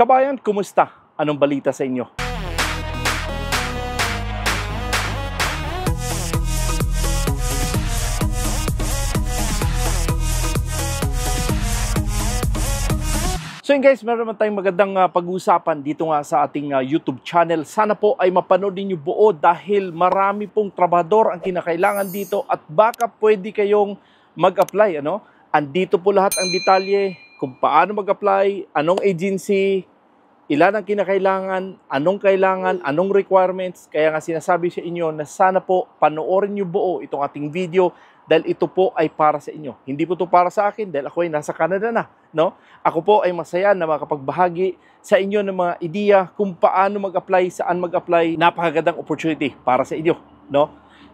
Kabayan, kumusta? Anong balita sa inyo? So yun guys, meron naman tayong magandang pag-uusapan dito nga sa ating YouTube channel. Sana po ay mapanood niyo buo dahil marami pong trabahador ang kinakailangan dito at baka pwede kayong mag-apply. Andito po lahat ang detalye kung paano mag-apply, anong agency, ilan ang kinakailangan, anong requirements. Kaya nga sinasabi sa inyo na sana po panoorin niyo buo itong ating video dahil ito po ay para sa inyo. Hindi po ito para sa akin dahil ako ay nasa Canada na. Ako po ay masaya na makapagbahagi sa inyo ng mga ideya kung paano mag-apply, saan mag-apply. Napakagandang opportunity para sa inyo.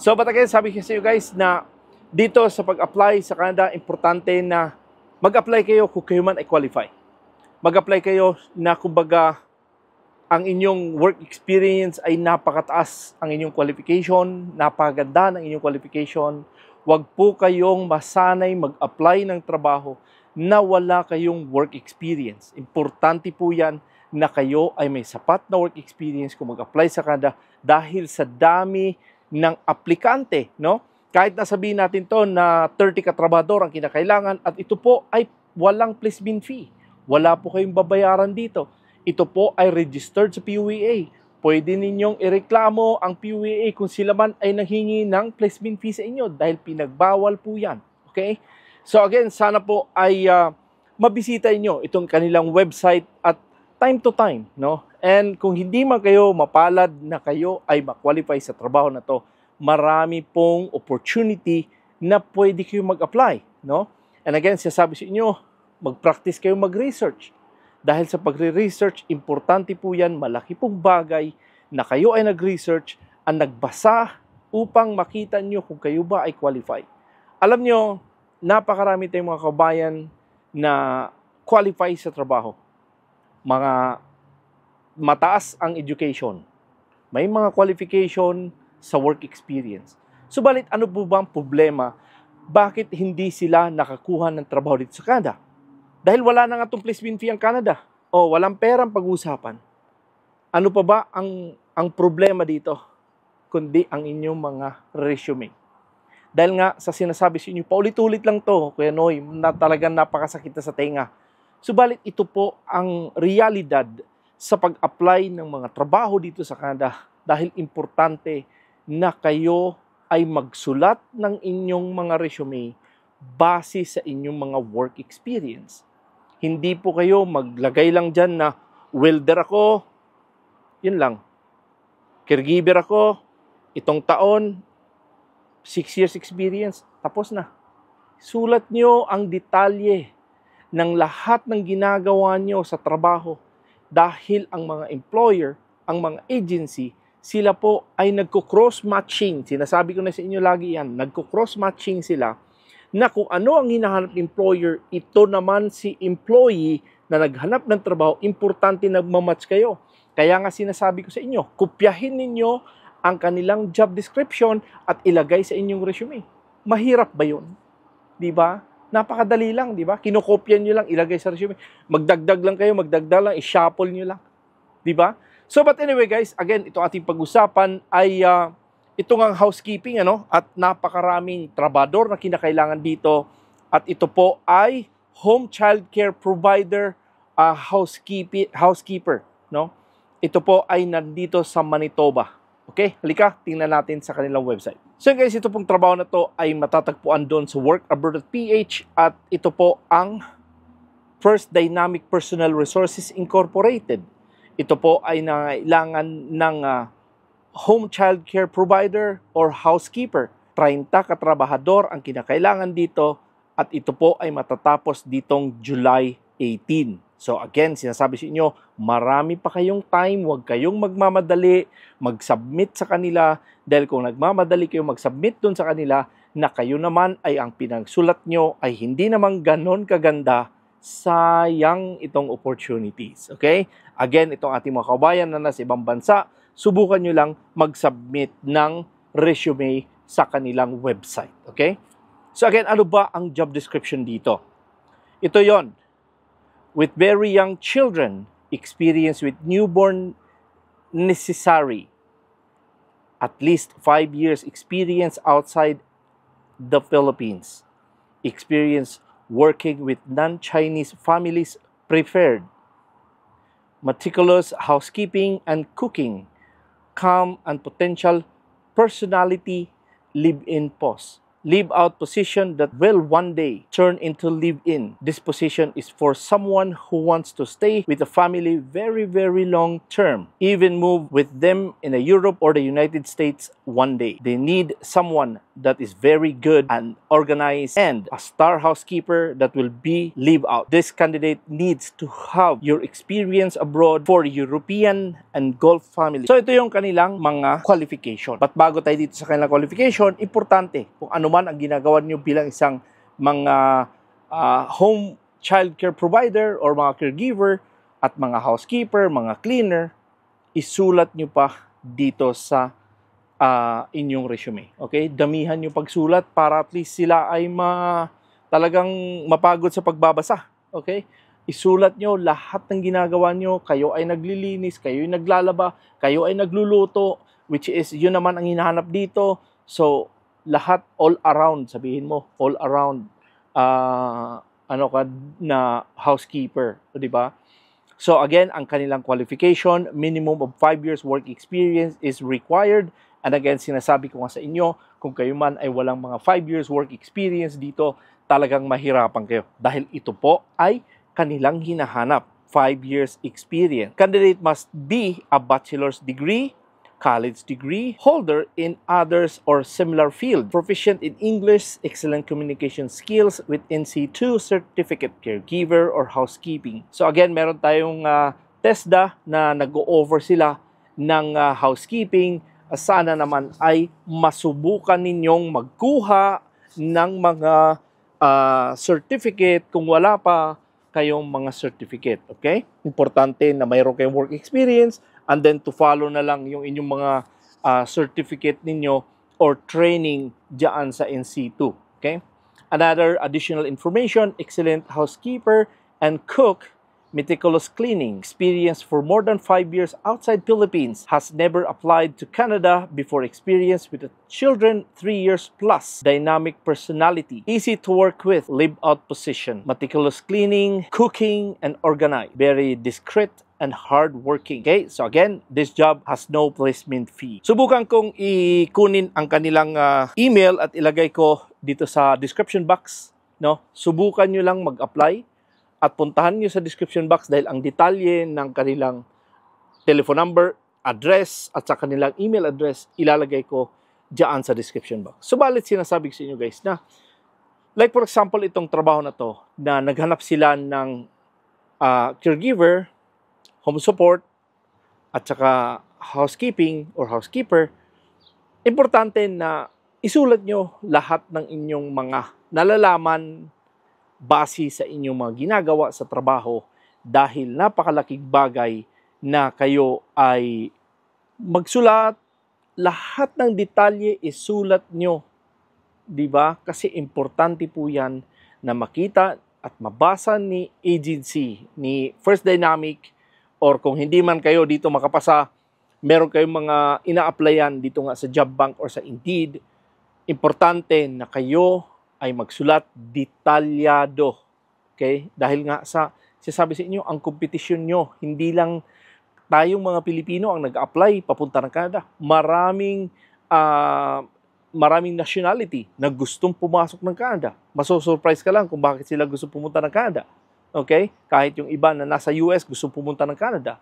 So, but again, sabi ko sa inyo guys na dito sa pag-apply sa Canada, importante na mag-apply kayo kung kayo man ay qualify. Mag-apply kayo na kumbaga ang inyong work experience ay napakataas ang inyong qualification, napakaganda ng inyong qualification. Huwag po kayong masanay mag-apply ng trabaho na wala kayong work experience. Importante po yan na kayo ay may sapat na work experience kung mag-apply sa Canada dahil sa dami ng aplikante. Kahit nasabihin natin to na 30 katrabador ang kinakailangan at ito po ay walang placement fee. Wala po kayong babayaran dito. Ito po ay registered sa PUEA. Pwede ninyong ireklamo ang PUEA kung sila man ay nanghingi ng placement fee sa inyo dahil pinagbawal po yan. Okay? So again, sana po ay mabisita niyo itong kanilang website at time to time. And kung hindi man kayo mapalad na kayo ay ma-qualify sa trabaho na to, marami pong opportunity na pwede kayo mag-apply. And again, sinasabi sa inyo, mag-practice kayo mag-research. Dahil sa pagre-research, importante po yan, malaki pong bagay na kayo ay nag-research at nagbasa upang makita nyo kung kayo ba ay qualified. Alam nyo, napakarami tayong mga kabayan na qualify sa trabaho. Mga mataas ang education. May mga qualification sa work experience. Subalit, ano po ba ang problema? Bakit hindi sila nakakuha ng trabaho dito sa Canada? Dahil wala na nga itong placement fee ang Canada. O walang perang pag-usapan. Ano pa ba ang problema dito? Kundi ang inyong mga resume. Dahil nga sa sinasabi sa inyo, paulit-ulit lang to, Kuya Noy, na talagang napakasakit na sa tenga. Subalit ito po ang realidad sa pag-apply ng mga trabaho dito sa Canada. Dahil importante na kayo ay magsulat ng inyong mga resume base sa inyong mga work experience. Hindi po kayo maglagay lang dyan na welder ako, yun lang. Caregiver ako, itong taon, 6 years experience, tapos na. Sulat nyo ang detalye ng lahat ng ginagawa nyo sa trabaho dahil ang mga employer, ang mga agency, sila po ay nagko-cross-matching. Sinasabi ko na sa inyo lagi yan, nagko-cross-matching sila na kung ano ang hinahanap ng employer, ito naman si employee na naghanap ng trabaho, importante nagmamatch kayo. Kaya nga sinasabi ko sa inyo, kopyahin ninyo ang kanilang job description at ilagay sa inyong resume. Mahirap ba yun? Diba? Napakadali lang, diba? Kinokopyan nyo lang, ilagay sa resume. Magdagdag lang kayo, magdagdag lang, i-shuffle nyo lang. Diba? So, but anyway guys, again, ito ating pag-usapan ay ito ngang housekeeping, at napakaraming trabador na kinakailangan dito. At ito po ay home child care provider, housekeeper. Ito po ay nandito sa Manitoba. Okay, halika, tingnan natin sa kanilang website. So guys, ito pong trabaho na to ay matatagpuan doon sa workabroad.ph at ito po ang First Dynamic Personal Resources Incorporated. Ito po ay nangailangan ng home child care provider or housekeeper. 30 katrabahador ang kinakailangan dito at ito po ay matatapos ditong July 18. So again, sinasabi sa inyo, marami pa kayong time, huwag kayong magmamadali, mag-submit sa kanila dahil kung nagmamadali kayo mag-submit dun sa kanila na kayo naman ay ang pinagsulat nyo ay hindi naman ganon kaganda, sayang itong opportunities. Okay? Again, itong ating mga kabayan na nasa ibang bansa, subukan nyo lang mag-submit ng resume sa kanilang website. Okay? So again, ano ba ang job description dito? Ito yon. With very young children, experience with newborn necessary, at least 5 years experience outside the Philippines, experience working with non-Chinese families preferred, meticulous housekeeping and cooking, calm and potential personality, live-in pause. Live-out position that will one day turn into live-in. This position is for someone who wants to stay with the family very, very long term. Even move with them in Europe or the United States one day. They need someone that is very good and organized and a star housekeeper that will be live-out. This candidate needs to have your experience abroad for European and Gulf family. So ito yung kanilang mga qualification. But bago tayo dito sa kanilang qualification, importante kung ano man ang ginagawa niyo bilang isang mga home childcare provider or mga caregiver at mga housekeeper, mga cleaner, isulat niyo pa dito sa inyong resume. Okay? Damihan niyo pagsulat para at least sila ay talagang mapagod sa pagbabasa. Okay? Isulat niyo lahat ng ginagawa niyo. Kayo ay naglilinis, kayo ay naglalaba, kayo ay nagluluto, which is yun naman ang hinahanap dito. So, lahat all around, sabihin mo, all around na housekeeper, di ba? So again, ang kanilang qualification, minimum of 5 years work experience is required. And again, sinasabi ko nga sa inyo, kung kayo man ay walang mga 5 years work experience dito, talagang mahirapan kayo. Dahil ito po ay kanilang hinahanap, 5 years experience. Candidate must be a bachelor's degree, college degree holder in others or similar field, proficient in English, excellent communication skills with NC2 certificate, caregiver or housekeeping. So again, meron tayong TESDA na nag-o-over sila ng housekeeping. Sana naman ay masubukan ninyong magkuha ng mga certificate kung wala pa kayong mga certificate. Okay? Importante na mayroon kayong work experience and then to follow na lang yung inyong mga certificate ninyo or training dyan sa NC2. Okay? Another additional information, excellent housekeeper and cook, meticulous cleaning, experience for more than 5 years outside Philippines, has never applied to Canada before, experience with the children 3 years plus, dynamic personality, easy to work with, live-out position, meticulous cleaning, cooking, and organized, very discreet, and hard-working. Okay, so again, this job has no placement fee. Subukan kong ikunin ang kanilang email at ilagay ko dito sa description box. No? Subukan nyo lang mag-apply at puntahan nyo sa description box dahil ang detalye ng kanilang telephone number, address, at sa kanilang email address, ilalagay ko dyan sa description box. Subalit sinasabi ko sa inyo guys na, like for example, itong trabaho na to, na naghanap sila ng caregiver, home support, at saka housekeeping or housekeeper, importante na isulat nyo lahat ng inyong mga nalalaman base sa inyong mga ginagawa sa trabaho dahil napakalaking bagay na kayo ay magsulat, lahat ng detalye isulat nyo. Diba? Kasi importante po yan na makita at mabasa ni agency, ni First Dynamic, or kung hindi man kayo dito makapasa, meron kayong mga ina-applyan dito nga sa Job Bank or sa Indeed, importante na kayo ay magsulat detalyado. Okay? Dahil nga sinasabi sa inyo, ang kompetisyon nyo, hindi lang tayong mga Pilipino ang nag-apply papunta ng Canada. Maraming nationality na gustong pumasok ng Canada. Maso-surprise ka lang kung bakit sila gusto pumunta ng Canada. Okay? Kahit yung iba na nasa US gusto pumunta ng Canada.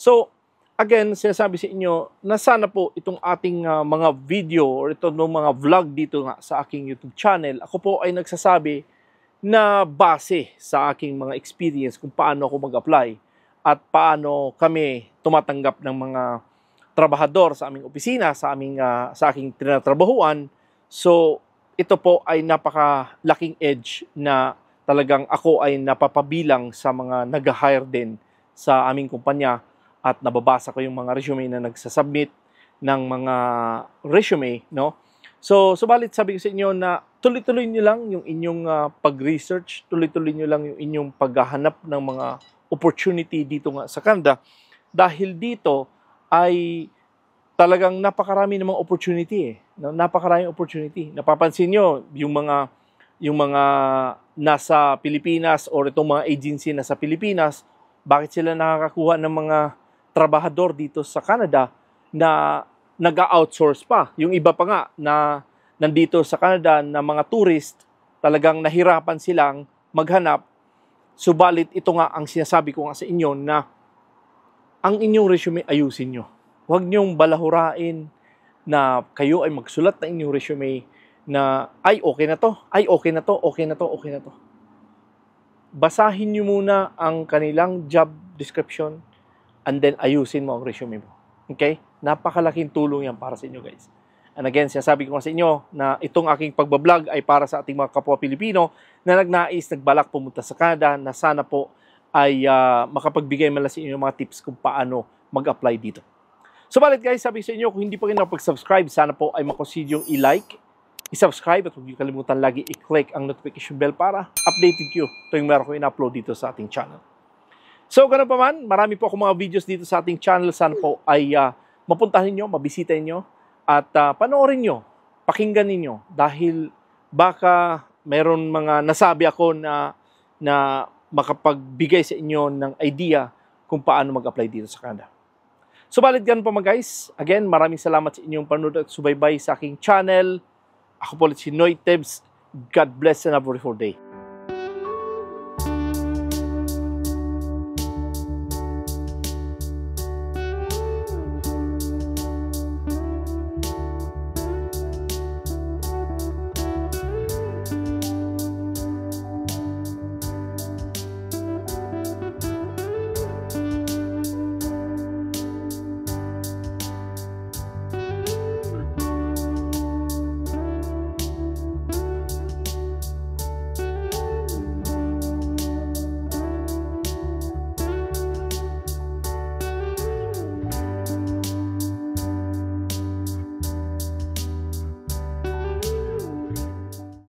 So, again, sinasabi sa inyo na sana po itong ating mga video or itong mga vlog dito nga sa aking YouTube channel, ako po ay nagsasabi na base sa aking mga experience kung paano ako mag-apply at paano kami tumatanggap ng mga trabahador sa aming opisina, sa aking tinatrabahuan. So, ito po ay napakalaking edge na talagang ako ay napapabilang sa mga nag-hire din sa aming kumpanya at nababasa ko yung mga resume na nagsasubmit ng mga resume, no? So, subalit sabi ko sa inyo na tuloy-tuloy nyo lang yung inyong pag-research, tuloy-tuloy nyo lang yung inyong paghahanap ng mga opportunity dito nga sa Canada dahil dito ay talagang napakarami ng mga opportunity eh. No? Napakaraming opportunity. Napapansin nyo, yung mga nasa Pilipinas or itong mga agency na sa Pilipinas, bakit sila nakakakuha ng mga trabahador dito sa Canada na nag-outsource pa. Yung iba pa nga na nandito sa Canada na mga tourist, talagang nahirapan silang maghanap. Subalit ito nga ang sinasabi ko nga sa inyo na ang inyong resume ayusin nyo. Huwag nyong balahurain na kayo ay magsulat ng inyong resume na ay okay na to, ay okay na to, okay na to, okay na to. Basahin nyo muna ang kanilang job description and then ayusin mo ang resume mo. Okay? Napakalaking tulong yan para sa inyo guys. And again, sinasabi ko nga sa inyo na itong aking pagbablog ay para sa ating mga kapwa Pilipino na nagnais, nagbalak pumunta sa Canada na sana po ay makapagbigay man lang sa inyo mga tips kung paano mag-apply dito. Subalit guys, sabi sa inyo, kung hindi pa kayo nakapag-subscribe, sana po ay makonsider yung i-like, i-subscribe at huwag niyo kalimutan lagi i-click ang notification bell para updated kayo tuwing meron ko in-upload dito sa ating channel. So, ganun pa man, marami po akong mga videos dito sa ating channel. Sana po ay mapuntahin nyo, mabisitahin nyo at panoorin nyo, pakinggan ninyo dahil baka meron mga nasabi ako na makapagbigay sa inyo ng idea kung paano mag-apply dito sa Canada. Subalit ganun pa mga guys. Again, maraming salamat sa inyong panonood at subaybay sa aking channel. Ako po ulit si Noy Tebs. God bless and have a wonderful day.